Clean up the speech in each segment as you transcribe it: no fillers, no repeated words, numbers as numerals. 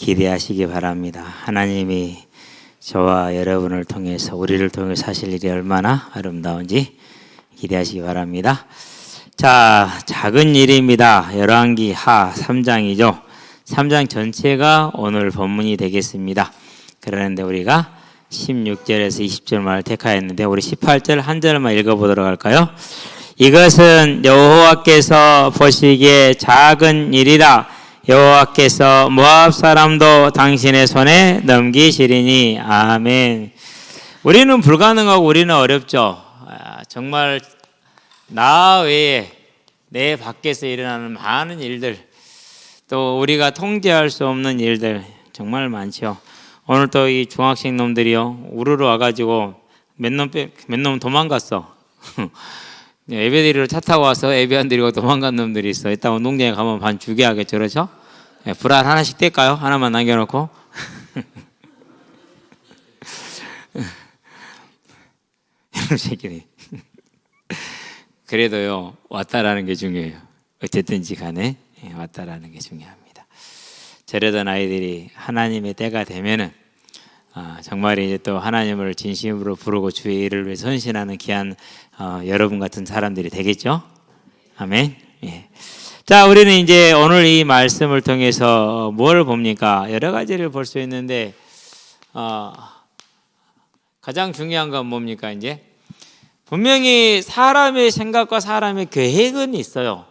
기대하시기 바랍니다. 하나님이 저와 여러분을 통해서 우리를 통해서 하실 일이 얼마나 아름다운지 기대하시기 바랍니다. 자, 작은 일입니다. 열왕기 하 3장이죠. 3장 전체가 오늘 본문이 되겠습니다. 그러는데 우리가 16절에서 20절 말을 택하였는데 우리 18절 한 절만 읽어보도록 할까요? 이것은 여호와께서 보시기에 작은 일이라. 여호와께서 모압 사람도 당신의 손에 넘기시리니. 아멘. 우리는 불가능하고 우리는 어렵죠. 정말 나 외에 내 밖에서 일어나는 많은 일들, 또 우리가 통제할 수 없는 일들 정말 많죠. 오늘 또 이 중학생 놈들이요 우르르 와가지고 몇 놈 도망갔어. 예배드리러 차 타고 와서 예배 안 드리고 도망간 놈들이 있어. 이따 운동장에 가면 반 죽여야겠죠, 그렇죠? 불알 하나씩 뗄까요? 하나만 남겨놓고. 이런 새끼들이. 그래도요 왔다라는 게 중요해요. 어쨌든지 간에 왔다라는 게 중요합니다. 저러던 아이들이 하나님의 때가 되면은 정말 이제 또 하나님을 진심으로 부르고 주의 일을 위해 헌신하는 귀한 여러분 같은 사람들이 되겠죠. 아멘. 예. 자, 우리는 이제 오늘 이 말씀을 통해서 뭘 봅니까? 여러 가지를 볼 수 있는데 가장 중요한 건 뭡니까? 이제 분명히 사람의 생각과 사람의 계획은 있어요.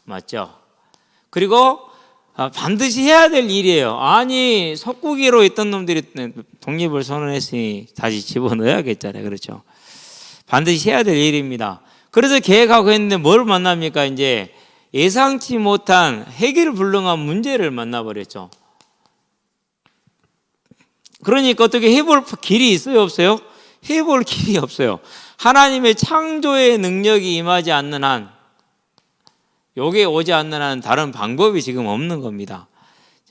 맞죠? 그리고 반드시 해야 될 일이에요. 아니 석국이로 있던 놈들이 독립을 선언했으니 다시 집어넣어야겠잖아요. 그렇죠? 반드시 해야 될 일입니다. 그래서 계획하고 했는데 뭘 만납니까? 이제 예상치 못한 해결불능한 문제를 만나버렸죠. 그러니까 어떻게 해볼 길이 있어요? 없어요? 해볼 길이 없어요. 하나님의 창조의 능력이 임하지 않는 한, 요게 오지 않는 한 다른 방법이 지금 없는 겁니다.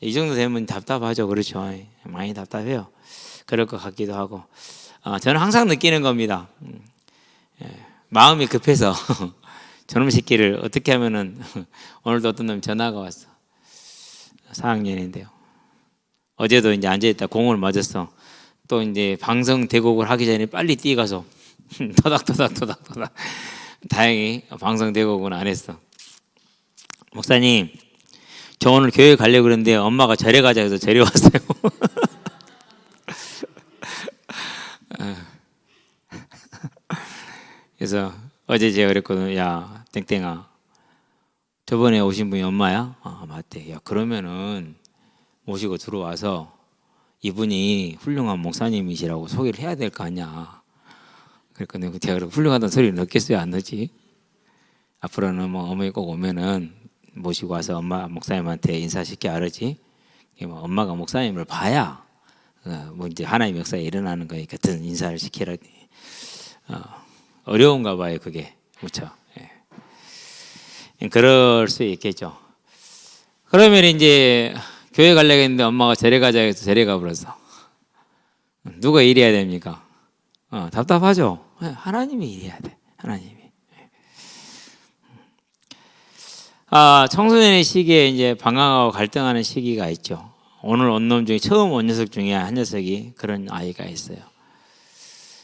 이 정도 되면 답답하죠. 그렇죠? 많이 답답해요. 그럴 것 같기도 하고. 저는 항상 느끼는 겁니다. 마음이 급해서 저놈 새끼를 어떻게 하면은 오늘도 어떤 놈 전화가 왔어. 4학년인데요. 어제도 이제 앉아있다 공을 맞았어. 또 이제 방송 대곡을 하기 전에 빨리 뛰어가서 토닥토닥. 다행히 방송 대곡은 안 했어. 목사님, 저 오늘 교회 가려고 그랬는데 엄마가 절에 가자 해서 절에 왔어요. 그래서 어제 제가 그랬거든요. 야, 땡땡아, 저번에 오신 분이 엄마야? 맞대. 야, 그러면은 모시고 들어와서 이분이 훌륭한 목사님이시라고 소개를 해야 될 거 아니야. 그랬거든요. 제가 훌륭하다는 소리를 넣겠어요? 안 넣지? 앞으로는 뭐 어머니 꼭 오면은 모시고 와서 엄마 목사님한테 인사시켜 알았지? 엄마가 목사님을 봐야 뭐 이제 하나님의 역사에 일어나는 거니까 같은 인사를 시키라. 어려운가 봐요, 그게. 그렇죠? 예. 그럴 수 있겠죠. 그러면 이제 교회 가려고 했는데 엄마가 절에 가자 해서 절에 가버렸어. 누가 일해야 됩니까? 답답하죠? 하나님이 일해야 돼. 하나님이. 청소년의 시기에 이제 방황하고 갈등하는 시기가 있죠. 오늘 온 놈 중에 처음 온 녀석 중에 한 녀석이 그런 아이가 있어요.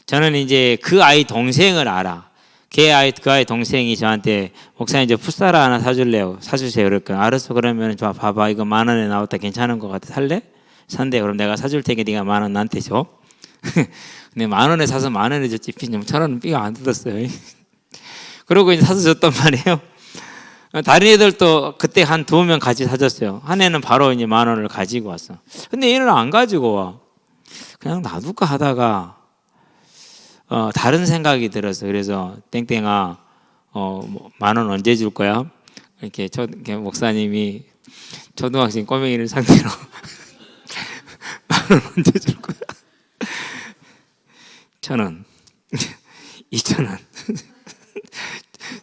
저는 이제 그 아이 동생을 알아. 그 아이 동생이 저한테 목사님 저 풋살 하나 사주세요. 그랬거든요. 알았어. 그러면 저 봐봐. 이거 10,000원에 나왔다. 괜찮은 것 같아. 살래? 산대. 그럼 내가 사줄 테니까 네가 10,000원 나한테 줘. 근데 10,000원에 사서 10,000원에 줬지. 1,000원은 삐가 안 뜯었어요. 그러고 이제 사서 줬단 말이에요. 다른 애들도 그때 한 2명 같이 사줬어요. 한 애는 바로 이제 10,000원을 가지고 왔어. 근데 얘는 안 가지고 와. 그냥 놔둘까 하다가 다른 생각이 들어서 그래서 땡땡아 10,000원 언제 줄 거야? 이렇게 목사님이 초등학생 꼬맹이를 상대로 10,000원 언제 줄 거야? 1,000원, 2,000원,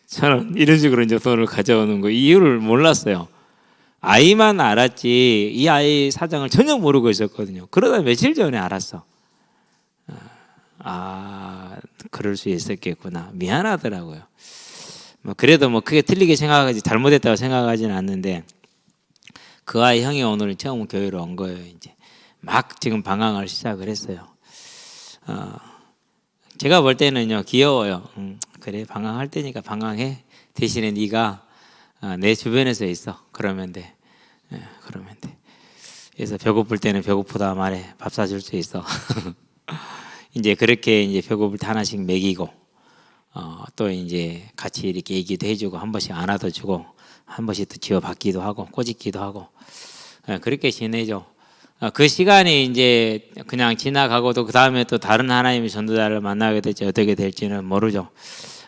1,000원 이런 식으로 이제 돈을 가져오는 거 이유를 몰랐어요. 아이만 알았지 이 아이 사정을 전혀 모르고 있었거든요. 그러다 며칠 전에 알았어. 그럴 수 있었겠구나. 미안하더라고요. 그래도 크게 틀리게 생각하지 잘못했다고 생각하지는 않는데 그 아이 형이 오늘 처음 교회로 온 거예요. 이제 막 지금 방황을 시작을 했어요. 제가 볼 때는요, 귀여워요. 그래, 방황할 때니까 방황해. 대신에 네가 내 주변에서 있어. 그러면 돼. 그러면 돼. 그래서 배고플 때는 배고프다 말해. 밥 사줄 수 있어. 이제 그렇게 이제 배고플 때 하나씩 먹이고, 또 이제 같이 이렇게 얘기도 해주고, 한 번씩 안아도 주고, 한 번씩 또 지어받기도 하고, 꼬집기도 하고, 그렇게 지내죠. 그 시간이 이제 그냥 지나가고도 그 다음에 또 다른 하나님의 전도자를 만나게 될지 어떻게 될지는 모르죠.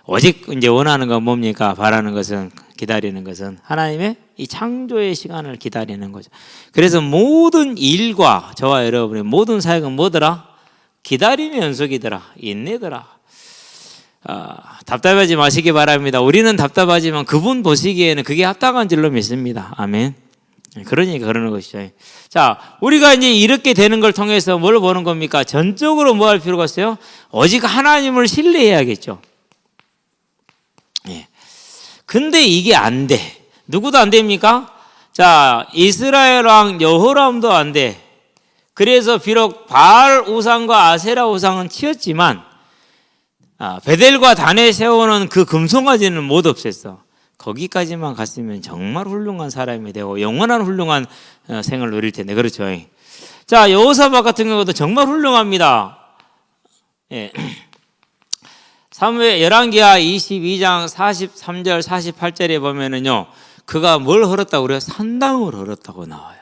오직 이제 원하는 건 뭡니까? 바라는 것은, 기다리는 것은 하나님의 이 창조의 시간을 기다리는 거죠. 그래서 모든 일과 저와 여러분의 모든 사역은 뭐더라? 기다림의 연속이더라. 인내더라. 답답하지 마시기 바랍니다. 우리는 답답하지만 그분 보시기에는 그게 합당한 줄로 믿습니다. 아멘. 그러니까 그러는 것이죠. 자, 우리가 이제 이렇게 되는 걸 통해서 뭘 보는 겁니까? 전적으로 뭐 할 필요가 있어요? 오직 하나님을 신뢰해야겠죠. 예. 근데 이게 안 돼. 누구도 안 됩니까? 자, 이스라엘 왕 여호람도 안 돼. 그래서 비록 바알 우상과 아세라 우상은 치웠지만 베델과 단에 세우는 그 금송아지는 못 없앴어. 거기까지만 갔으면 정말 훌륭한 사람이 되고 영원한 훌륭한 생을 누릴 텐데, 그렇죠? 자, 여호사밧 같은 경우도 정말 훌륭합니다. 예. 사무엘 열왕기하 22장 43절 48절에 보면은요, 그가 뭘 헐었다고 그래요? 산당을 헐었다고 나와요.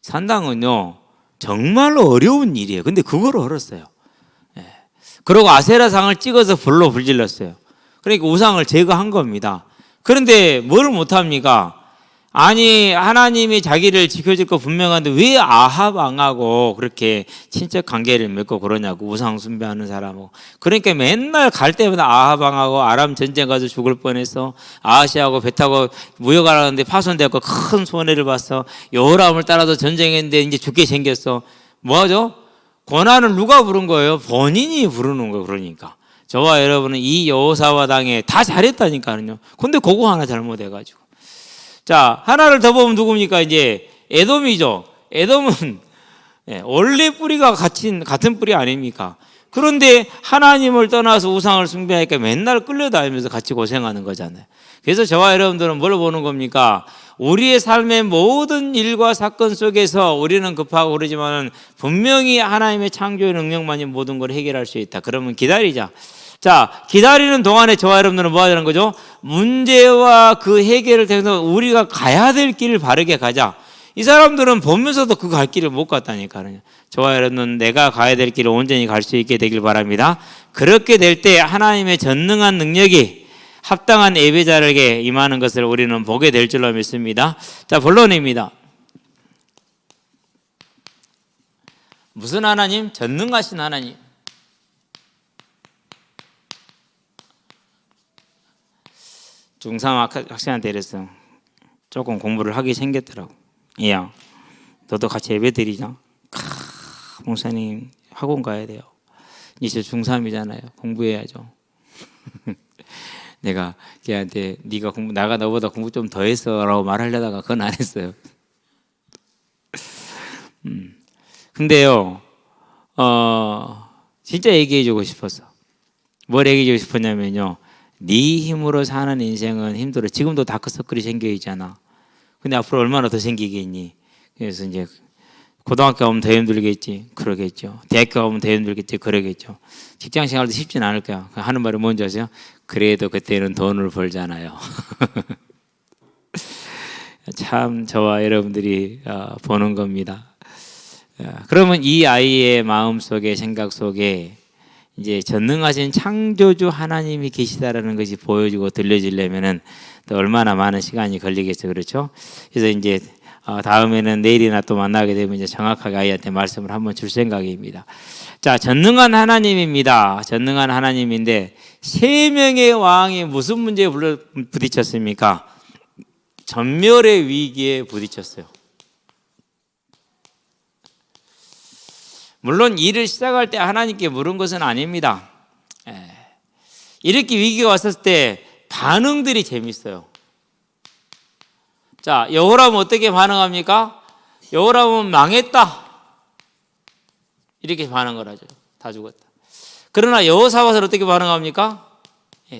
산당은요 정말로 어려운 일이에요. 근데 그걸 헐었어요. 예. 그리고 아세라상을 찍어서 불로 불질렀어요. 그러니까 우상을 제거한 겁니다. 그런데 뭘 못합니까? 아니, 하나님이 자기를 지켜줄 거 분명한데 왜 아합 왕하고 그렇게 친척 관계를 맺고 그러냐고, 우상 숭배하는 사람하고. 그러니까 맨날 갈 때마다 아합 왕하고 아람 전쟁 가서 죽을 뻔해서 아하시하고 배 타고 무역하려는데 파손되고 큰 손해를 봤어. 여호람을 따라서 전쟁했는데 이제 죽게 생겼어. 뭐하죠? 고난을 누가 부른 거예요? 본인이 부르는 거예요. 그러니까 저와 여러분은 이 여호사밧 당에 다 잘했다니까요. 근데 그거 하나 잘못해가지고. 자, 하나를 더 보면 누굽니까? 이제 에돔이죠. 에돔은 원래 뿌리가 같은 뿌리 아닙니까? 그런데 하나님을 떠나서 우상을 숭배하니까 맨날 끌려다니면서 같이 고생하는 거잖아요. 그래서 저와 여러분들은 뭘 보는 겁니까? 우리의 삶의 모든 일과 사건 속에서 우리는 급하고 그러지만 분명히 하나님의 창조의 능력만이 모든 걸 해결할 수 있다. 그러면 기다리자. 자, 기다리는 동안에 저와 여러분들은 뭐 하자는 거죠? 문제와 그 해결을 통해서 우리가 가야 될 길을 바르게 가자. 이 사람들은 보면서도 그 갈 길을 못 갔다니까요. 저와 여러분은 내가 가야 될 길을 온전히 갈 수 있게 되길 바랍니다. 그렇게 될 때 하나님의 전능한 능력이 합당한 예배자에게 임하는 것을 우리는 보게 될 줄로 믿습니다. 자, 본론입니다. 무슨 하나님? 전능하신 하나님. 중3 학생한테 이랬어. 조금 공부를 하기 생겼더라고. 야, 너도 같이 예배 드리자. 목사님, 학원 가야 돼요. 이제 중3이잖아요. 공부해야죠. 내가 걔한테 나가 너보다 공부 좀 더 했어라고 말하려다가 그건 안 했어요. 근데요, 진짜 얘기해주고 싶었어. 뭘 얘기해주고 싶었냐면요, 네 힘으로 사는 인생은 힘들어. 지금도 다크서클이 생겨 있잖아. 근데 앞으로 얼마나 더 생기겠니? 그래서 이제 고등학교 가면 더 힘들겠지. 그러겠죠. 대학교 가면 더 힘들겠지. 그러겠죠. 직장 생활도 쉽진 않을 거야. 하는 말이 뭔지 아세요? 그래도 그때는 돈을 벌잖아요. 참 저와 여러분들이 보는 겁니다. 그러면 이 아이의 마음 속에, 생각 속에 이제 전능하신 창조주 하나님이 계시다라는 것이 보여지고 들려지려면은 또 얼마나 많은 시간이 걸리겠어요. 그렇죠? 그래서 이제 다음에는 내일이나 또 만나게 되면 이제 정확하게 아이한테 말씀을 한번 줄 생각입니다. 자, 전능한 하나님입니다. 전능한 하나님인데 세 명의 왕이 무슨 문제에 부딪혔습니까? 전멸의 위기에 부딪혔어요. 물론 일을 시작할 때 하나님께 물은 것은 아닙니다. 이렇게 위기가 왔을 때 반응들이 재밌어요. 자, 여호람은 어떻게 반응합니까? 여호람은 망했다 이렇게 반응을 하죠. 다 죽었다. 그러나 여호사밧은 어떻게 반응합니까?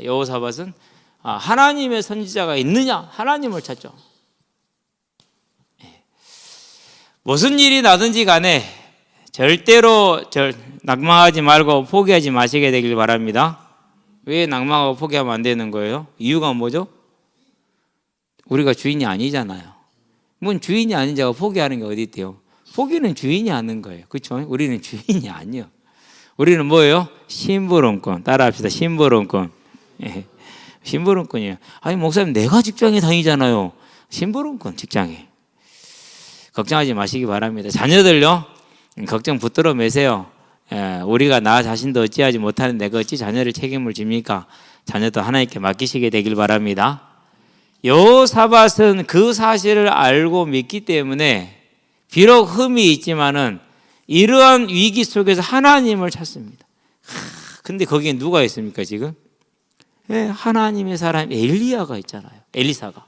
여호사밧은 하나님의 선지자가 있느냐? 하나님을 찾죠. 무슨 일이 나든지 간에 절대로 낭망하지 말고 포기하지 마시게 되길 바랍니다. 왜 낭망하고 포기하면 안 되는 거예요? 이유가 뭐죠? 우리가 주인이 아니잖아요. 뭔 주인이 아닌 자가 포기하는 게 어디 있대요? 포기는 주인이 하는 거예요. 그렇죠? 우리는 주인이 아니요. 우리는 뭐예요? 심부름꾼. 따라합시다. 심부름꾼. 예. 심부름꾼이에요. 아니 목사님 내가 직장에 다니잖아요. 심부름꾼 직장에. 걱정하지 마시기 바랍니다. 자녀들요. 걱정 붙들어 매세요. 예, 우리가 나 자신도 어찌하지 못하는 내가 어찌 자녀를 책임을 집니까? 자녀도 하나님께 맡기시게 되길 바랍니다. 여호사밧은 그 사실을 알고 믿기 때문에 비록 흠이 있지만은 이러한 위기 속에서 하나님을 찾습니다. 근데 거기에 누가 있습니까 지금? 예, 하나님의 사람 엘리야가 있잖아요. 엘리사가.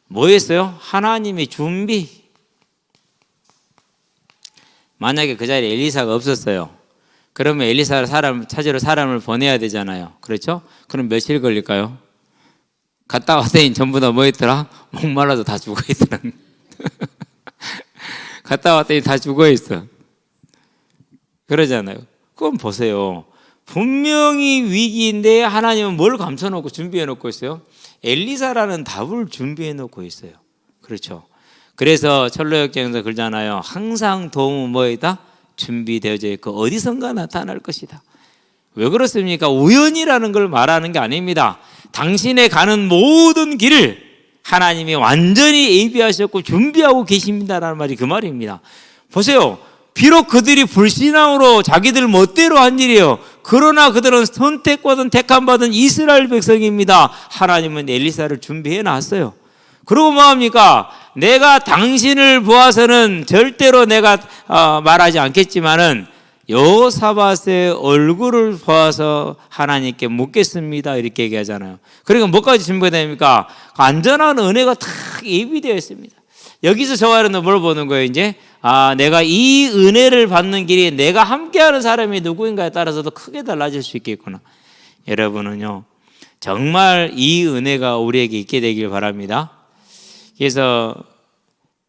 뭐 했어요? 하나님의 준비. 만약에 그 자리에 엘리사가 없었어요. 그러면 엘리사를 찾으러 사람을 보내야 되잖아요. 그렇죠? 그럼 며칠 걸릴까요? 갔다 왔더니 전부 다 뭐 했더라? 목말라서 다 죽어 있더라. 갔다 왔더니 다 죽어 있어. 그러잖아요. 그럼 보세요. 분명히 위기인데 하나님은 뭘 감춰놓고 준비해놓고 있어요? 엘리사라는 답을 준비해놓고 있어요. 그렇죠? 그래서 철로역정에서 그러잖아요. 항상 도움은 뭐이다? 준비되어져 있고 어디선가 나타날 것이다. 왜 그렇습니까? 우연이라는 걸 말하는 게 아닙니다. 당신의 가는 모든 길을 하나님이 완전히 예비하셨고 준비하고 계십니다라는 말이 그 말입니다. 보세요. 비록 그들이 불신앙으로 자기들 멋대로 한 일이에요. 그러나 그들은 선택받은 택함받은 이스라엘 백성입니다. 하나님은 엘리사를 준비해 놨어요. 그리고 뭐합니까? 내가 당신을 보아서는 절대로 내가 말하지 않겠지만은 여호사밧의 얼굴을 보아서 하나님께 묻겠습니다. 이렇게 얘기하잖아요. 그러니까 뭐까지 준비가 됩니까? 안전한 은혜가 다 예비되어 있습니다. 여기서 저와 여러분은 뭘 보는 거예요? 이제 내가 이 은혜를 받는 길이 내가 함께하는 사람이 누구인가에 따라서도 크게 달라질 수 있겠구나. 여러분은요 정말 이 은혜가 우리에게 있게 되길 바랍니다. 그래서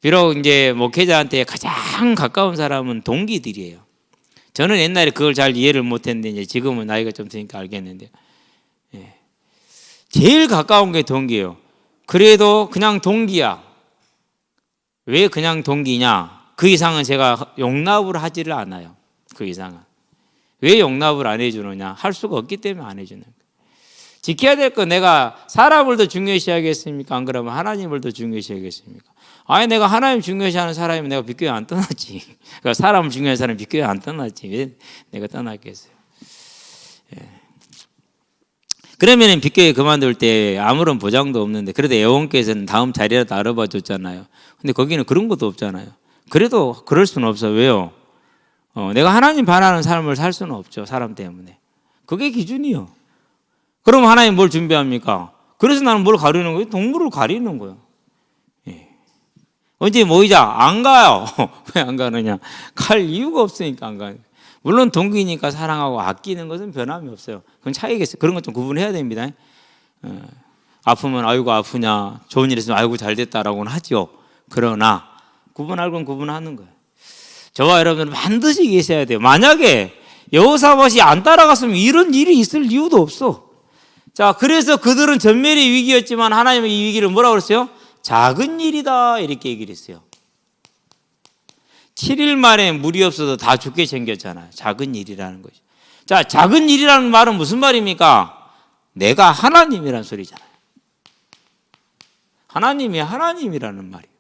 비록 이제 목회자한테 가장 가까운 사람은 동기들이에요. 저는 옛날에 그걸 잘 이해를 못했는데 이제 지금은 나이가 좀 드니까 알겠는데, 제일 가까운 게 동기예요. 그래도 그냥 동기야. 왜 그냥 동기냐? 그 이상은 제가 용납을 하지를 않아요. 그 이상은. 왜 용납을 안 해주느냐? 할 수가 없기 때문에 안 해주는 거예요. 지켜야 될 건 내가 사람을 더 중요시 하겠습니까? 안 그러면 하나님을 더 중요시 하겠습니까? 아니 내가 하나님 중요시 하는 사람이면 내가 빗교회 안 떠났지. 그러니까 사람을 중요한 사람이 빗교회 안 떠났지. 왜 내가 떠났겠어요? 그러면 빗교회 그만둘 때 아무런 보장도 없는데 그래도 여호와께서는 다음 자리라도 알아봐 줬잖아요. 근데 거기는 그런 것도 없잖아요. 그래도 그럴 수는 없어. 왜요? 내가 하나님 반하는 삶을 살 수는 없죠. 사람 때문에. 그게 기준이요. 그럼 하나님 뭘 준비합니까? 그래서 나는 뭘 가리는 거예요? 동물을 가리는 거예요. 언제 모이자? 안 가요. 왜 안 가느냐? 갈 이유가 없으니까 안 가요. 물론 동기니까 사랑하고 아끼는 것은 변함이 없어요. 그건 차이겠어요. 그런 것 좀 구분해야 됩니다. 아프면 아이고 아프냐, 좋은 일 있으면 아이고 잘 됐다라고는 하죠. 그러나 구분할 건 구분하는 거예요. 저와 여러분은 반드시 계셔야 돼요. 만약에 여호사밧이 안 따라갔으면 이런 일이 있을 이유도 없어. 자, 그래서 그들은 전멸의 위기였지만 하나님은 이 위기를 뭐라고 그랬어요? 작은 일이다 이렇게 얘기를 했어요. 7일 만에 물이 없어서 다 죽게 생겼잖아요. 작은 일이라는 것이. 자, 작은 일이라는 말은 무슨 말입니까? 내가 하나님이라는 소리잖아요. 하나님이 하나님이라는 말이에요.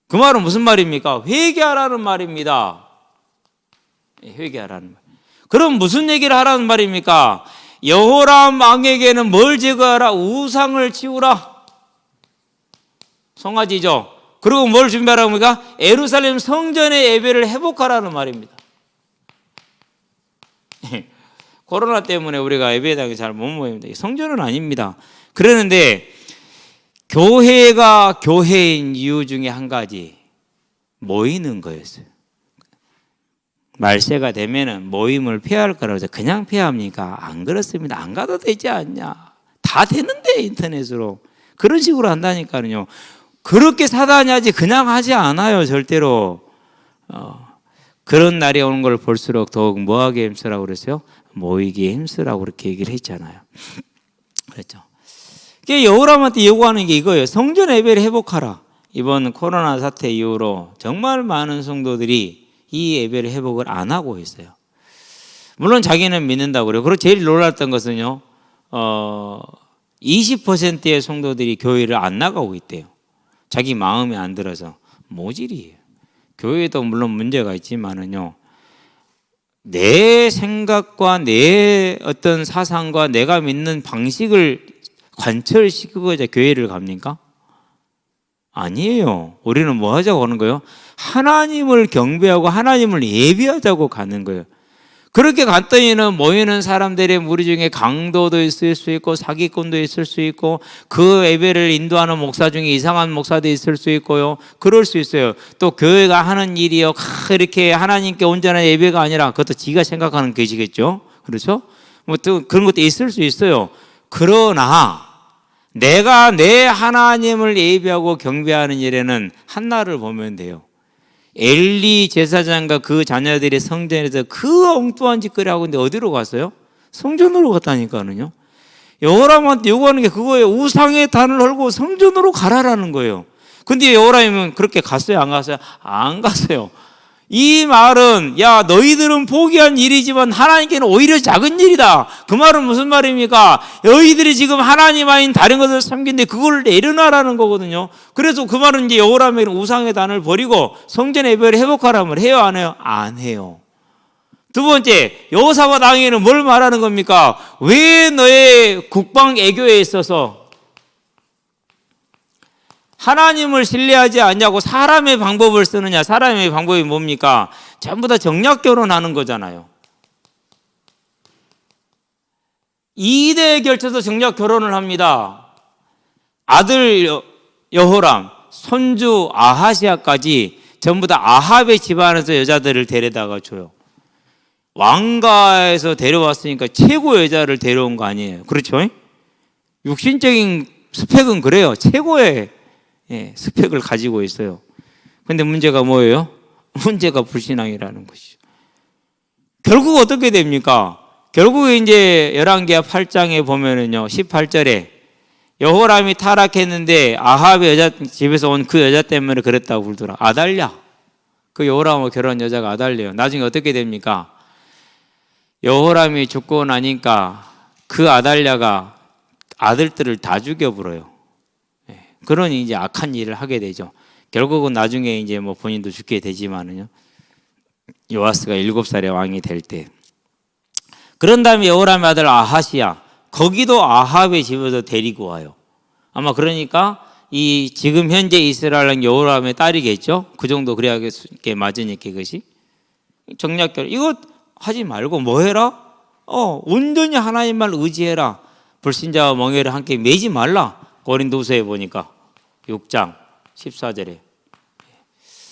그 말은 무슨 말입니까? 회개하라는 말입니다. 회개하라는 말. 그럼 무슨 얘기를 하라는 말입니까? 여호람 왕에게는 뭘 제거하라? 우상을 치우라. 송아지죠. 그리고 뭘 준비하라고 합니까? 예루살렘 성전의 예배를 회복하라는 말입니다. 코로나 때문에 우리가 예배당에 잘 못 모입니다. 성전은 아닙니다. 그러는데 교회가 교회인 이유 중에 한 가지, 모이는 거였어요. 말세가 되면은 모임을 폐할 거라고 해서 그냥 폐합니까? 안 그렇습니다. 안 가도 되지 않냐. 다 되는데 인터넷으로. 그런 식으로 한다니까요. 그렇게 사단이 하지 그냥 하지 않아요. 절대로. 그런 날이 오는 걸 볼수록 더욱 뭐하게 힘쓰라고 그랬어요? 모이기에 힘쓰라고 그렇게 얘기를 했잖아요. 그랬죠. 여호람한테 요구하는 게 이거예요. 성전 예배를 회복하라. 이번 코로나 사태 이후로 정말 많은 성도들이 이 예배를 회복을 안 하고 있어요. 물론 자기는 믿는다고 그래요. 그리고 제일 놀랐던 것은요, 20%의 성도들이 교회를 안 나가고 있대요. 자기 마음에 안 들어서. 모질이에요. 교회도 물론 문제가 있지만은요, 내 생각과 내 어떤 사상과 내가 믿는 방식을 관철시키고자 교회를 갑니까? 아니에요. 우리는 뭐 하자고 하는 거예요? 하나님을 경배하고 하나님을 예배하자고 가는 거예요. 그렇게 갔더니는 모이는 사람들의 무리 중에 강도도 있을 수 있고 사기꾼도 있을 수 있고 그 예배를 인도하는 목사 중에 이상한 목사도 있을 수 있고요. 그럴 수 있어요. 또 교회가 하는 일이요, 이렇게 하나님께 온전한 예배가 아니라 그것도 지가 생각하는 것이겠죠. 그렇죠? 뭐 또 그런 것도 있을 수 있어요. 그러나 내가 내 하나님을 예배하고 경배하는 일에는 한나를 보면 돼요. 엘리 제사장과 그 자녀들이 성전에서 그 엉뚱한 짓거리 하고 있는데 어디로 갔어요? 성전으로 갔다니까요. 여호람한테 요구하는 게 그거예요. 우상의 단을 헐고 성전으로 가라라는 거예요. 근데 여호람은 그렇게 갔어요? 안 갔어요? 안 갔어요. 이 말은 야 너희들은 포기한 일이지만 하나님께는 오히려 작은 일이다. 그 말은 무슨 말입니까? 너희들이 지금 하나님 아닌 다른 것을 섬기는데 그걸 내려놔라는 거거든요. 그래서 그 말은 이제 여호람의 우상의 단을 버리고 성전 예배를 회복하라면 해요, 안 해요? 안 해요. 두 번째, 여호사밧 왕에는 뭘 말하는 겁니까? 왜 너의 국방 애교에 있어서 하나님을 신뢰하지 않냐고 사람의 방법을 쓰느냐? 사람의 방법이 뭡니까? 전부 다 정략 결혼하는 거잖아요. 2대에 걸쳐서 정략 결혼을 합니다. 아들 여호람, 손주 아하시아까지 전부 다 아합의 집안에서 여자들을 데려다가 줘요. 왕가에서 데려왔으니까 최고 여자를 데려온 거 아니에요. 그렇죠? 육신적인 스펙은 그래요. 최고의 스펙을 가지고 있어요. 근데 문제가 뭐예요? 문제가 불신앙이라는 것이죠. 결국 어떻게 됩니까? 결국에 이제 열왕기하 8장에 보면은요, 18절에 여호람이 타락했는데 아합의 여자 집에서 온 그 여자 때문에 그랬다고 불더라. 아달랴. 그 여호람하고 결혼한 여자가 아달랴예요. 나중에 어떻게 됩니까? 여호람이 죽고 나니까 그 아달랴가 아들들을 다 죽여버려요. 그러니 이제 악한 일을 하게 되죠. 결국은 나중에 이제 뭐 본인도 죽게 되지만은요. 요아스가 7살의 왕이 될 때. 그런 다음에 여호람의 아들 아하시야, 거기도 아합의 집에서 데리고 와요. 아마 그러니까 이 지금 현재 이스라엘은 여호람의 딸이겠죠. 그 정도 그래야 맞으니까 그것이 정략결혼. 이거 하지 말고 뭐 해라? 온전히 하나님만 의지해라. 불신자와 멍에를 함께 매지 말라. 고린도서에 보니까 6장 14절에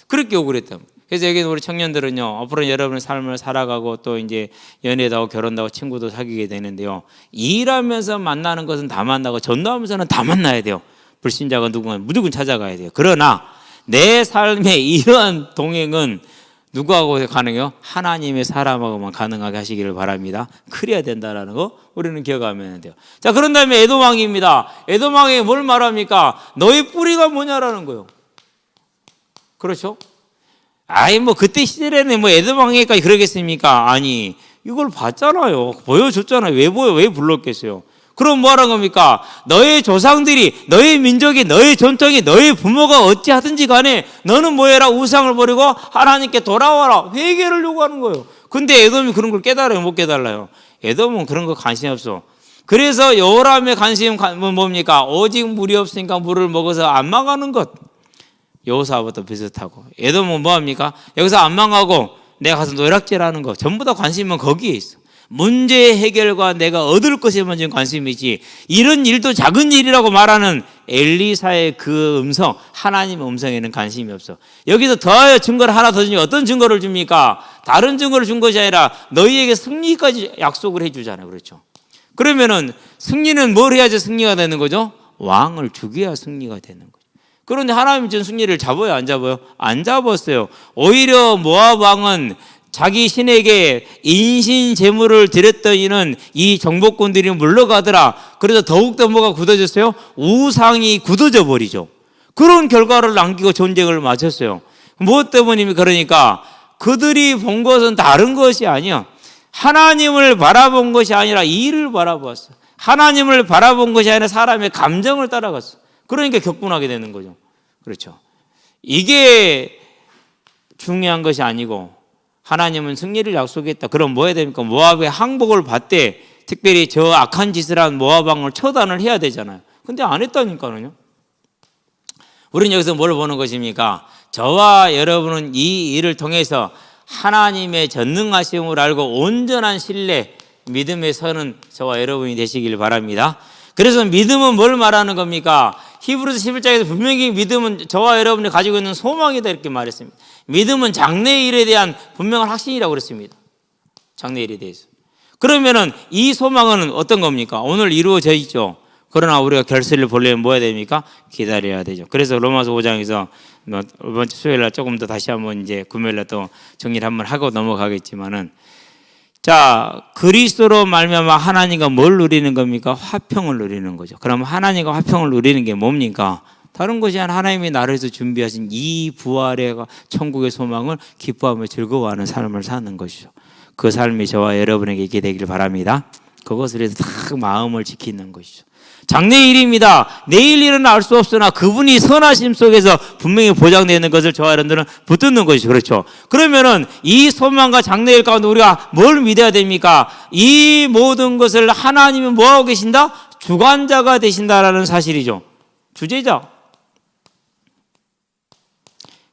그렇게 요구를 했다. 그래서 여기 우리 청년들은요, 앞으로 여러분의 삶을 살아가고 또 이제 연애도 하고 결혼도 하고 친구도 사귀게 되는데요, 일하면서 만나는 것은 다 만나고 전도하면서는 다 만나야 돼요. 불신자가 누군가 무조건 찾아가야 돼요. 그러나 내 삶의 이러한 동행은 누구하고 가능해요? 하나님의 사람하고만 가능하게 하시기를 바랍니다. 그래야 된다라는 거 우리는 기억하면 돼요. 자, 그런 다음에 에돔 왕입니다. 에돔 왕이 뭘 말합니까? 너희 뿌리가 뭐냐라는 거예요. 그렇죠? 뭐 그때 시절에는 뭐 에돔 왕이니까 그러겠습니까? 아니, 이걸 봤잖아요. 보여줬잖아요. 왜 불렀겠어요? 그럼 뭐 하는 겁니까? 너의 조상들이, 너의 민족이, 너의 전통이, 너의 부모가 어찌하든지 간에 너는 뭐 해라? 우상을 버리고 하나님께 돌아와라. 회개를 요구하는 거예요. 근데 에돔이 그런 걸 깨달아요? 못 깨달아요? 에돔은 그런 거 관심 없어. 그래서 여호람의 관심은 뭡니까? 오직 물이 없으니까 물을 먹어서 안 망하는 것. 여호사밧도 비슷하고. 에돔은 뭐합니까? 여기서 안 망하고 내가 가서 노략질하는 거. 전부 다 관심은 거기에 있어. 문제 해결과 내가 얻을 것에 먼저 관심이 있지, 이런 일도 작은 일이라고 말하는 엘리사의 그 음성, 하나님의 음성에는 관심이 없어. 여기서 더하여 증거를 하나 더 주니 어떤 증거를 줍니까? 다른 증거를 준 것이 아니라 너희에게 승리까지 약속을 해주잖아요. 그렇죠? 그러면은 승리는 뭘 해야지 승리가 되는 거죠? 왕을 죽여야 승리가 되는 거죠. 그런데 하나님이 전 승리를 잡아요, 안 잡아요? 안 잡았어요. 오히려 모압 왕은 자기 신에게 인신 제물을 드렸더니는 이 정복군들이 물러가더라. 그래서 더욱더 뭐가 굳어졌어요? 우상이 굳어져 버리죠. 그런 결과를 남기고 전쟁을 마쳤어요. 무엇 때문입니까? 그러니까 그들이 본 것은 다른 것이 아니야. 하나님을 바라본 것이 아니라 일을 바라보았어. 하나님을 바라본 것이 아니라 사람의 감정을 따라갔어. 그러니까 격분하게 되는 거죠. 그렇죠? 이게 중요한 것이 아니고, 하나님은 승리를 약속했다. 그럼 뭐 해야 됩니까? 모압의 항복을 받되, 특별히 저 악한 짓을 한 모압 왕을 처단을 해야 되잖아요. 근데 안 했다니까요. 우리는 여기서 뭘 보는 것입니까? 저와 여러분은 이 일을 통해서 하나님의 전능하심을 알고 온전한 신뢰, 믿음에 서는 저와 여러분이 되시길 바랍니다. 그래서 믿음은 뭘 말하는 겁니까? 히브리서 11장에서 분명히 믿음은 저와 여러분이 가지고 있는 소망이다 이렇게 말했습니다. 믿음은 장래의 일에 대한 분명한 확신이라고 그랬습니다. 장래의 일에 대해서. 그러면은 이 소망은 어떤 겁니까? 오늘 이루어져 있죠. 그러나 우리가 결실을 보려면 뭐 해야 됩니까? 기다려야 되죠. 그래서 로마서 5장에서 이번 주 수요일 날 조금 더 다시 한번 이제 금요일 날 또 정리를 한번 하고 넘어가겠지만은, 자, 그리스도로 말미암아 하나님과 뭘 누리는 겁니까? 화평을 누리는 거죠. 그럼 하나님과 화평을 누리는 게 뭡니까? 다른 것이 아니라 하나님이 나를 위해서 준비하신 이 부활의 천국의 소망을 기뻐하며 즐거워하는 삶을 사는 것이죠. 그 삶이 저와 여러분에게 있게 되길 바랍니다. 그것을 해서 딱 마음을 지키는 것이죠. 장래의 일입니다. 내일 일은 알 수 없으나 그분이 선하심 속에서 분명히 보장되는 것을 저와 여러분들은 붙드는 것이죠. 그렇죠? 그러면은 이 소망과 장래일 가운데 우리가 뭘 믿어야 됩니까? 이 모든 것을 하나님이 뭐하고 계신다? 주관자가 되신다라는 사실이죠. 주제자.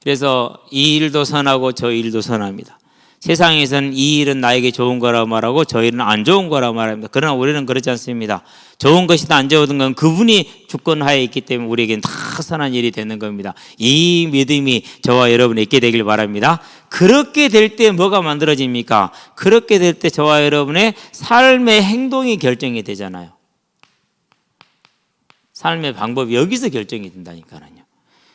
그래서 이 일도 선하고 저 일도 선합니다. 세상에서는 이 일은 나에게 좋은 거라고 말하고 저 일은 안 좋은 거라고 말합니다. 그러나 우리는 그렇지 않습니다. 좋은 것이든 안 좋은 건 그분이 주권하에 있기 때문에 우리에게는 다 선한 일이 되는 겁니다. 이 믿음이 저와 여러분에 있게 되길 바랍니다. 그렇게 될 때 뭐가 만들어집니까? 그렇게 될 때 저와 여러분의 삶의 행동이 결정이 되잖아요. 삶의 방법이 여기서 결정이 된다니까요.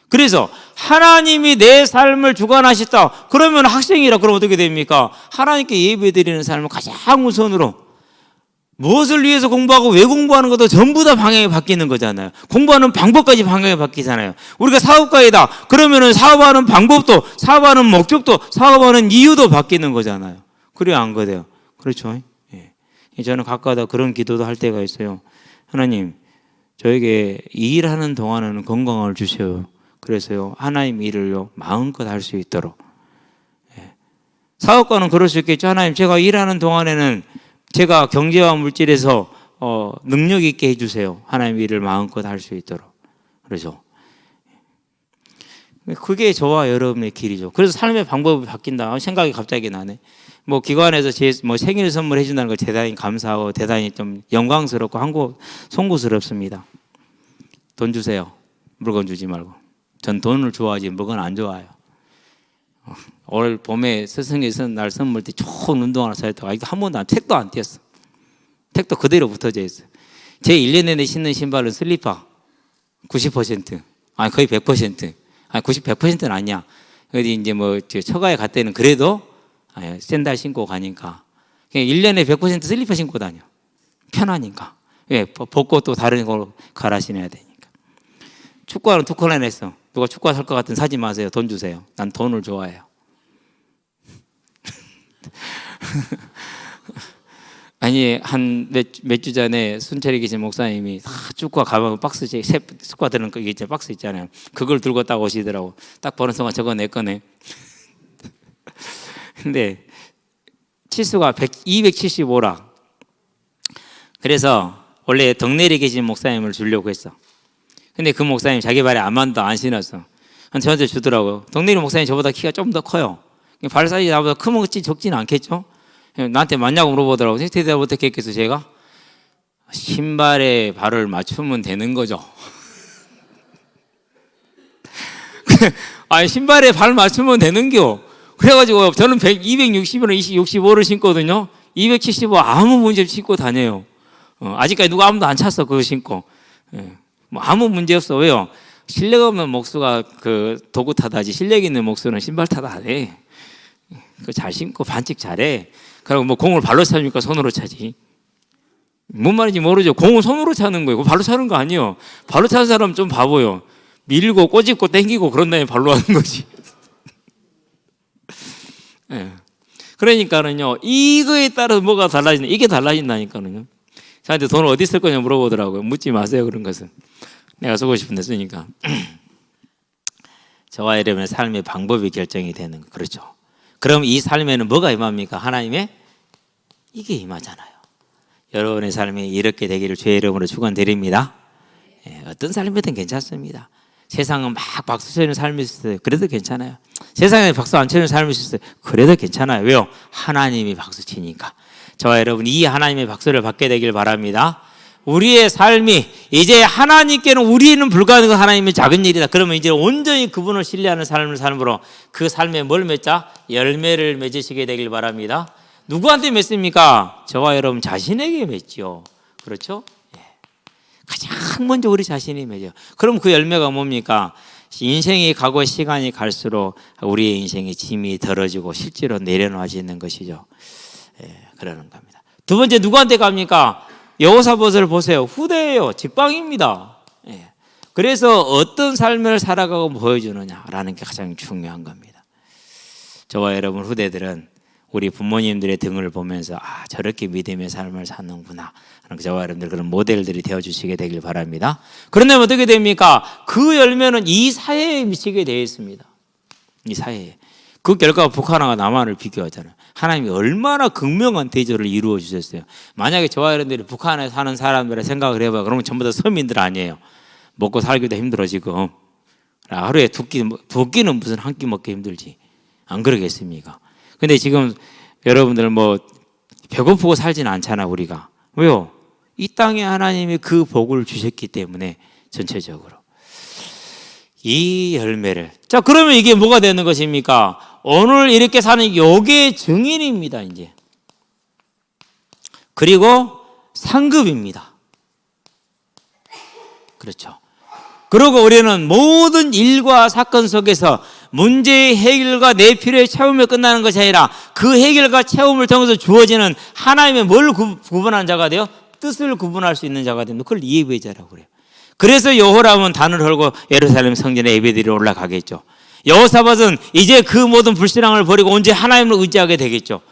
그래서 하나님이 내 삶을 주관하셨다. 그러면 학생이라 그러면 어떻게 됩니까? 하나님께 예배드리는 삶을 가장 우선으로, 무엇을 위해서 공부하고 왜 공부하는 것도 전부 다 방향이 바뀌는 거잖아요. 공부하는 방법까지 방향이 바뀌잖아요. 우리가 사업가이다. 그러면은 사업하는 방법도, 사업하는 목적도, 사업하는 이유도 바뀌는 거잖아요. 그래야 안 그래요? 그렇죠? 예. 저는 가끔가다 그런 기도도 할 때가 있어요. 하나님, 저에게 이 일하는 동안에는 건강을 주셔요. 그래서요, 하나님 일을요 마음껏 할 수 있도록. 예. 사업가는 그럴 수 있겠죠. 하나님, 제가 일하는 동안에는 제가 경제와 물질에서 능력 있게 해주세요. 하나님 일을 마음껏 할 수 있도록. 그렇죠. 그게 저와 여러분의 길이죠. 그래서 삶의 방법이 바뀐다 생각이 갑자기 나네. 뭐 기관에서 제 생일 선물 해준다는 걸 대단히 감사하고 대단히 좀 영광스럽고 송구스럽습니다. 돈 주세요. 물건 주지 말고. 전 돈을 좋아하지 물건 안 좋아해요. 올 봄에 스승에서 날 선물 때 좋은 운동화를 사줬다고 아직도 한 번도 택도 안 띄었어. 택도 그대로 붙어져 있어요. 제 1년 내내 신는 신발은 슬리퍼 90%, 아니 거의 100%, 아니 100%는 아니야. 어디 이제 뭐 처가에 갈 때는 그래도 샌들 신고 가니까 그냥 1년에 100% 슬리퍼 신고 다녀. 편하니까. 예, 벗고 또 다른 걸로 갈아 신어야 되니까. 축구화는 투콜란 했어. 누가 축구화 살 것 같은 사지 마세요. 돈 주세요. 난 돈을 좋아해요. 아니 한 몇 주 전에 순천에 계신 목사님이 축구화 가방 박스 축구화 드는 거 있잖아요. 박스 있잖아요. 그걸 들고 딱 오시더라고. 딱 보는 순간 저거 내 거네. 근데 치수가 275라. 그래서 원래 덕내리에 계신 목사님을 주려고 했어. 근데 그 목사님 자기 발에 안만도 안 신었어. 저한테 주더라고요. 동네리 목사님 저보다 키가 좀 더 커요. 발 사이즈 나보다 크면 적지는 않겠죠? 나한테 맞냐고 물어보더라고. 대답 어떻게 했겠어 제가? 신발에 발을 맞추면 되는 거죠. 아니 신발에 발 맞추면 되는겨. 그래가지고 저는 260이나 65를 신거든요. 275 아무 문제 없이 신고 다녀요. 아직까지 누가 아무도 안 찼어 그거 신고. 뭐 아무 문제 없어. 왜요? 실력 없는 목수가 그 도구 타다지 실력 있는 목수는 신발 타다 안 해. 그 잘 신고 반칙 잘해. 그리고 뭐 공을 발로 차니까 손으로 차지. 뭔 말인지 모르죠. 공은 손으로 차는 거예요. 발로 차는 거 아니에요. 발로 차는 사람은 좀 바보요. 밀고 꼬집고 당기고 그런 다음에 발로 하는 거지. 그러니까는요, 이거에 따라서 뭐가 달라지나, 이게 달라진다니까는요. 저한테 돈을 어디 쓸 거냐 물어보더라고요. 묻지 마세요, 그런 것은. 내가 쓰고 싶은 데 쓰니까. 저와 여러분의 삶의 방법이 결정이 되는 거. 그렇죠. 그럼 이 삶에는 뭐가 임합니까? 하나님의 이게 임하잖아요. 여러분의 삶이 이렇게 되기를 주의 이름으로 축원드립니다. 어떤 삶이든 괜찮습니다. 세상은 막 박수 치는 삶이 있어요. 그래도 괜찮아요. 세상에 박수 안 치는 삶이 있어요. 그래도 괜찮아요. 왜요? 하나님이 박수 치니까. 저와 여러분 이 하나님의 박수를 받게 되길 바랍니다. 우리의 삶이 이제 하나님께는 우리는 불가능한 하나님의 작은 일이다. 그러면 이제 온전히 그분을 신뢰하는 삶을 삶으로 그 삶에 뭘 맺자? 열매를 맺으시게 되길 바랍니다. 누구한테 맺습니까? 저와 여러분 자신에게 맺죠. 그렇죠? 가장 먼저 우리 자신이 맺어요. 그럼 그 열매가 뭡니까? 인생이 가고 시간이 갈수록 우리의 인생의 짐이 덜어지고 실제로 내려놓아지는 것이죠. 그러는 겁니다. 두 번째 누구한테 갑니까? 여호사밧을 보세요. 후대예요. 직방입니다. 그래서 어떤 삶을 살아가고 보여주느냐라는 게 가장 중요한 겁니다. 저와 여러분 후대들은 우리 부모님들의 등을 보면서 아 저렇게 믿음의 삶을 사는구나. 저와 여러분들 그런 모델들이 되어주시게 되길 바랍니다. 그런데 어떻게 됩니까? 그 열매는 이 사회에 미치게 되어 있습니다. 이 사회에. 그 결과가 북한과 남한을 비교하잖아요. 하나님이 얼마나 극명한 대조를 이루어 주셨어요. 만약에 저와 여러분들이 북한에 사는 사람들의 생각을 해봐요. 그러면 전부 다 서민들 아니에요. 먹고 살기도 힘들어 지금. 하루에 두 끼는 무슨 한 끼 먹기 힘들지. 안 그러겠습니까? 근데 지금 여러분들 뭐 배고프고 살지는 않잖아 우리가. 왜요? 이 땅에 하나님이 그 복을 주셨기 때문에 전체적으로 이 열매를 자 그러면 이게 뭐가 되는 것입니까? 오늘 이렇게 사는 요게 증인입니다. 이제 그리고 상급입니다. 그렇죠. 그리고 우리는 모든 일과 사건 속에서 문제의 해결과 내 필요의 채움에 끝나는 것이 아니라 그 해결과 채움을 통해서 주어지는 하나님의 뭘 구분하는 자가 돼요? 뜻을 구분할 수 있는 자가 됩니다. 그걸 예배자라고 그래요. 그래서 여호람은 단을 헐고 예루살렘 성전에 예배드리러 올라가겠죠. 여호사밧은 이제 그 모든 불신앙을 버리고 언제 하나님을 의지하게 되겠죠.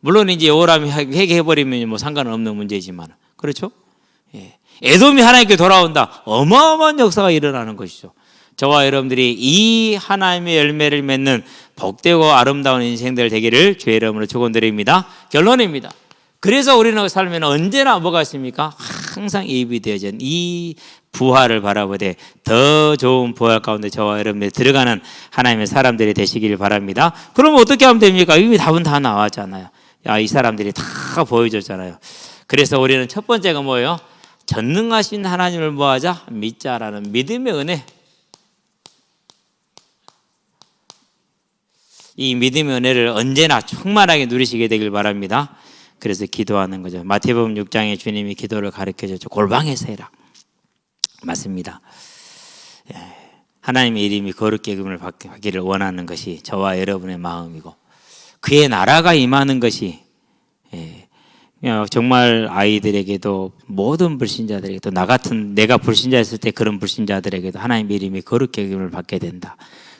물론 이제 여호람이 회개해버리면 뭐 상관은 없는 문제지만 그렇죠? 에돔이 하나님께 돌아온다. 어마어마한 역사가 일어나는 것이죠. 저와 여러분들이 이 하나님의 열매를 맺는 복되고 아름다운 인생들 되기를 주의 이름으로 축원드립니다. 결론입니다. 그래서 우리는 삶에는 언제나 뭐가 있습니까? 항상 예비되어진 이 부활을 바라보되 더 좋은 부활 가운데 저와 여러분들이 들어가는 하나님의 사람들이 되시길 바랍니다. 그러면 어떻게 하면 됩니까? 이미 답은 다 나왔잖아요. 이 사람들이 다 보여줬잖아요. 그래서 우리는 첫 번째가 뭐예요? 전능하신 하나님을 뭐하자? 믿자라는 믿음의 은혜. 이 믿음의 은혜를 언제나 충만하게 누리시게 되길 바랍니다. 그래서 기도하는 거죠. 마태복음 6장에 주님이 기도를 가르쳐줬죠. 골방에서 해라. 맞습니다. 하나님의 이름이 거룩히 여김을 받기를 원하는 것이 저와 여러분의 마음이고 그의 나라가 임하는 것이 정말 아이들에게도 모든 불신자들에게도 나 같은 내가 불신자였을 때 그런 불신자들에게도 하나님의 이름이 거룩히 여김을 받게 된다.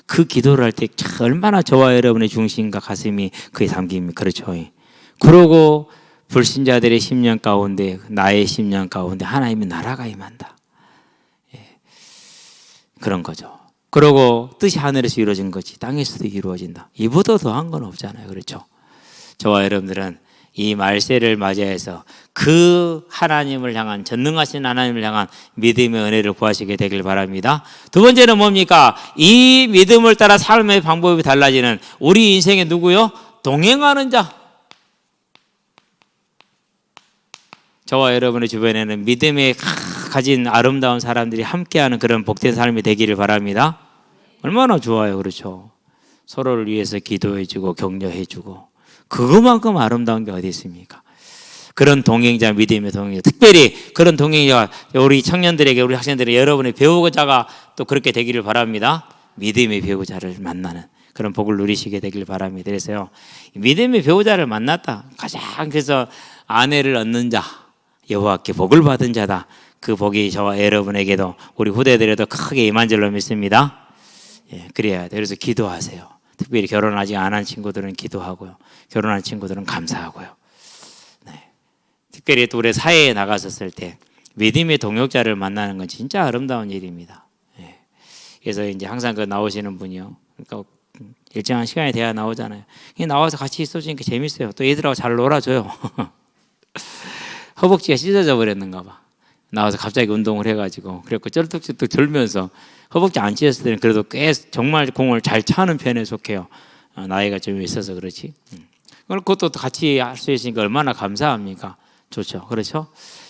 그 기도를 할 때 얼마나 저와 여러분의 중심과 가슴이 그에 담깁니까? 그렇죠. 그러고 불신자들의 심령 가운데 나의 심령 가운데 하나님의 나라가 임한다. 그런 거죠. 그러고 뜻이 하늘에서 이루어진 것이 땅에서도 이루어진다. 이보다 더한 건 없잖아요. 그렇죠. 저와 여러분들은 이 말세를 맞이해서 그 하나님을 향한 전능하신 하나님을 향한 믿음의 은혜를 구하시게 되길 바랍니다. 두 번째는 뭡니까? 이 믿음을 따라 삶의 방법이 달라지는 우리 인생의 누구요? 동행하는 자. 저와 여러분의 주변에는 믿음에 가진 아름다운 사람들이 함께하는 그런 복된 삶이 되기를 바랍니다. 얼마나 좋아요. 그렇죠? 서로를 위해서 기도해주고 격려해주고 그것만큼 아름다운 게 어디 있습니까? 그런 동행자, 믿음의 동행자, 특별히 그런 동행자가 우리 청년들에게, 우리 학생들에게 여러분의 배우자가 또 그렇게 되기를 바랍니다. 믿음의 배우자를 만나는 그런 복을 누리시게 되길 바랍니다. 그래서요, 믿음의 배우자를 만났다, 가장 그래서 아내를 얻는 자, 여호와께 복을 받은 자다. 그 복이 저와 여러분에게도 우리 후대들에도 크게 임한 줄로 믿습니다. 예, 그래야 돼. 그래서 기도하세요. 특별히 결혼하지 않은 친구들은 기도하고요, 결혼한 친구들은 감사하고요. 특별히 또 우리 사회에 나갔었을 때 믿음의 동역자를 만나는 건 진짜 아름다운 일입니다. 예. 그래서 이제 항상 그 나오시는 분이요, 그러니까 일정한 시간에 돼야 나오잖아요. 나와서 같이 있어주니까 재밌어요. 또 얘들하고 잘 놀아줘요. 허벅지가 찢어져 버렸는가 봐. 나와서 갑자기 운동을 해가지고 그래갖고 쩔뚝쩔뚝 돌면서 허벅지 안 찢었을 때는 그래도 꽤 정말 공을 잘 차는 편에 속해요. 나이가 좀 있어서 그렇지. 그것도 같이 할 수 있으니까 얼마나 감사합니까? 좋죠. 그렇죠?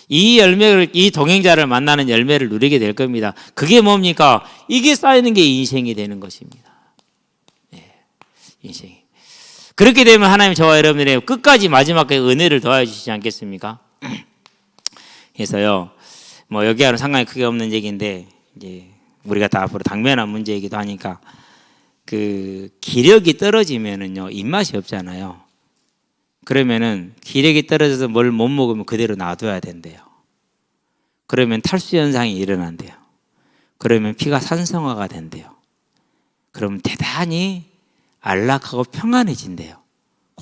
이 열매를, 이 동행자를 만나는 열매를 누리게 될 겁니다. 그게 뭡니까? 이게 쌓이는 게 인생이 되는 것입니다. 네, 인생이. 그렇게 되면 하나님 저와 여러분들의 끝까지 마지막까지 은혜를 더해 주시지 않겠습니까? 그래서요, 뭐 여기와는 상관이 크게 없는 얘기인데, 이제 우리가 다 앞으로 당면한 문제이기도 하니까, 그 기력이 떨어지면은요, 입맛이 없잖아요. 그러면은 기력이 떨어져서 뭘 못 먹으면 그대로 놔둬야 된대요. 그러면 탈수 현상이 일어난대요. 그러면 피가 산성화가 된대요. 그러면 대단히 안락하고 평안해진대요.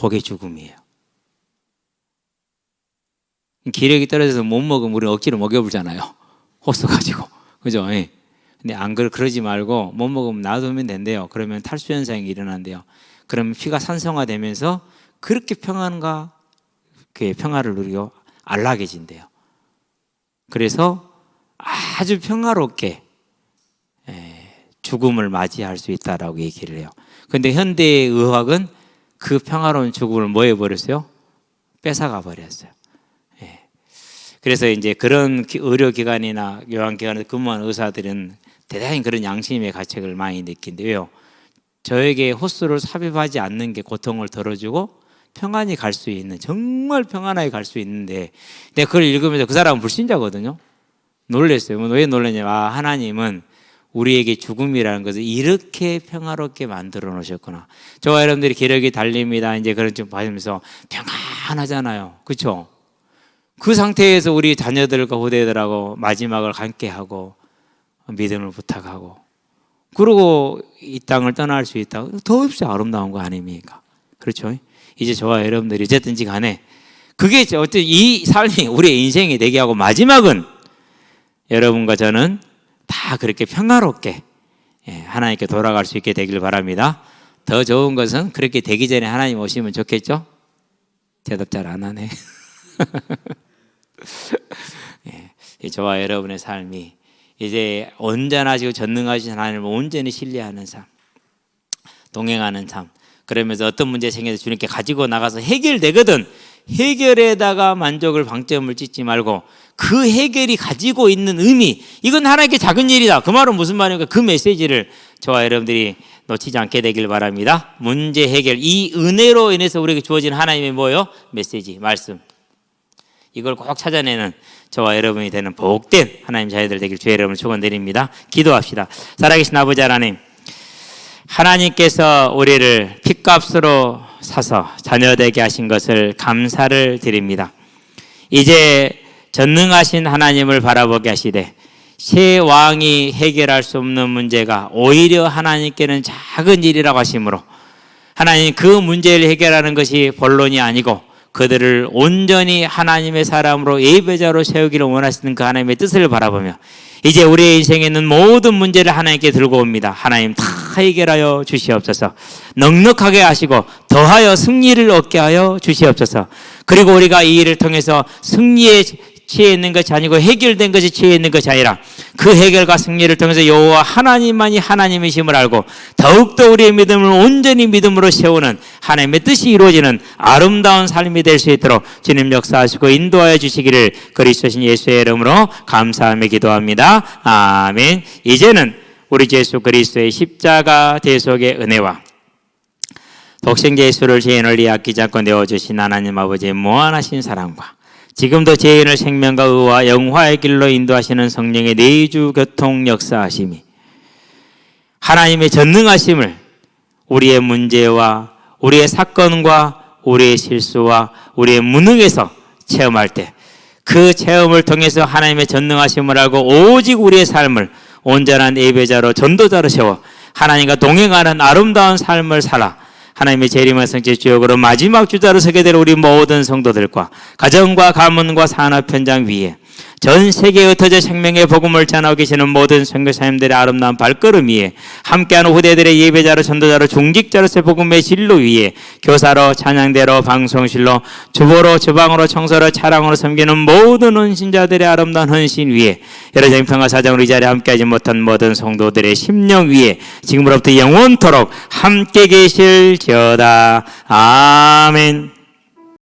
그게 죽음이에요. 기력이 떨어져서 못 먹으면 우리는 억지로 먹여보잖아요. 호수 가지고. 그죠? 예. 근데 안 그러지 말고 못 먹으면 놔두면 된대요. 그러면 탈수 현상이 일어난대요. 그러면 피가 산성화되면서 그렇게 평안과 그 평화를 누리고 안락해진대요. 그래서 아주 평화롭게 죽음을 맞이할 수 있다라고 얘기를 해요. 그런데 현대의 의학은 그 평화로운 죽음을 뭐 해버렸어요? 뺏어가 버렸어요. 그래서 이제 그런 의료기관이나 요양기관에서 근무하는 의사들은 대단히 그런 양심의 가책을 많이 느낀대요. 저에게 호수를 삽입하지 않는 게 고통을 덜어주고 평안히 갈 수 있는, 정말 평안하게 갈 수 있는데, 내가 그걸 읽으면서 그 사람은 불신자거든요. 놀랐어요. 왜 놀랐냐면, 하나님은 우리에게 죽음이라는 것을 이렇게 평화롭게 만들어 놓으셨구나. 저와 여러분들이 기력이 달립니다. 이제 그런 좀 봐주면서 평안하잖아요. 그렇죠? 그 상태에서 우리 자녀들과 후대들하고 마지막을 함께하고 믿음을 부탁하고 그러고 이 땅을 떠날 수 있다. 더없이 아름다운 거 아닙니까? 그렇죠? 이제 저와 여러분들이 어쨌든지 간에 그게 어쨌든 이 삶이 우리의 인생이 되게 하고 마지막은 여러분과 저는 다 그렇게 평화롭게 하나님께 돌아갈 수 있게 되길 바랍니다. 더 좋은 것은 그렇게 되기 전에 하나님 오시면 좋겠죠? 대답 잘 안 하네. 저와 여러분의 삶이 이제 온전하시고 전능하신 하나님을 온전히 신뢰하는 삶, 동행하는 삶. 그러면서 어떤 문제 생겨서 주님께 가지고 나가서 해결되거든. 해결에다가 만족을 방점을 찍지 말고 그 해결이 가지고 있는 의미, 이건 하나님께 작은 일이다. 그 말은 무슨 말인가? 그 메시지를 저와 여러분들이 놓치지 않게 되길 바랍니다. 문제 해결, 이 은혜로 인해서 우리에게 주어진 하나님의 뭐요? 메시지, 말씀. 이걸 꼭 찾아내는 저와 여러분이 되는 복된 하나님 자녀들 되길 주의 이름으로 축원드립니다. 기도합시다. 살아계신 아버지 하나님, 하나님께서 우리를 핏값으로 사서 자녀되게 하신 것을 감사를 드립니다. 이제 전능하신 하나님을 바라보게 하시되 새 왕이 해결할 수 없는 문제가 오히려 하나님께는 작은 일이라고 하시므로 하나님 그 문제를 해결하는 것이 본론이 아니고 그들을 온전히 하나님의 사람으로 예배자로 세우기를 원하시는 그 하나님의 뜻을 바라보며 이제 우리의 인생에 있는 모든 문제를 하나님께 들고 옵니다. 하나님 다 해결하여 주시옵소서. 넉넉하게 하시고 더하여 승리를 얻게 하여 주시옵소서. 그리고 우리가 이 일을 통해서 승리의 취해 있는 것이 아니고 해결된 것이 취해 있는 것이 아니라 그 해결과 승리를 통해서 여호와 하나님만이 하나님이심을 알고 더욱더 우리의 믿음을 온전히 믿음으로 세우는 하나님의 뜻이 이루어지는 아름다운 삶이 될 수 있도록 주님 역사하시고 인도하여 주시기를 그리스도신 예수의 이름으로 감사하며 기도합니다. 아멘. 이제는 우리 주 예수 그리스도의 십자가 대속의 은혜와 독생자 예수를 죄인을 위해 아끼지 않고 내어주신 하나님 아버지의 무한하신 사랑과 지금도 죄인을 생명과 의와 영화의 길로 인도하시는 성령의 내주 교통 역사하심이 하나님의 전능하심을 우리의 문제와 우리의 사건과 우리의 실수와 우리의 무능에서 체험할 때 그 체험을 통해서 하나님의 전능하심을 알고 오직 우리의 삶을 온전한 예배자로 전도자로 세워 하나님과 동행하는 아름다운 삶을 살아 하나님의 재림의 성체 주역으로 마지막 주자로 서게 될 우리 모든 성도들과 가정과 가문과 산업 현장 위에 전 세계에 흩어져 생명의 복음을 전하고 계시는 모든 선교사님들의 아름다운 발걸음 위에 함께하는 후대들의 예배자로 전도자로 중직자로서의 복음의 진로 위에 교사로 찬양대로 방송실로 주보로 주방으로 청소로 차량으로 섬기는 모든 헌신자들의 아름다운 헌신 위에 여러 정평화 사장으로 이 자리에 함께하지 못한 모든 성도들의 심령 위에 지금으로부터 영원토록 함께 계실지어다. 아멘.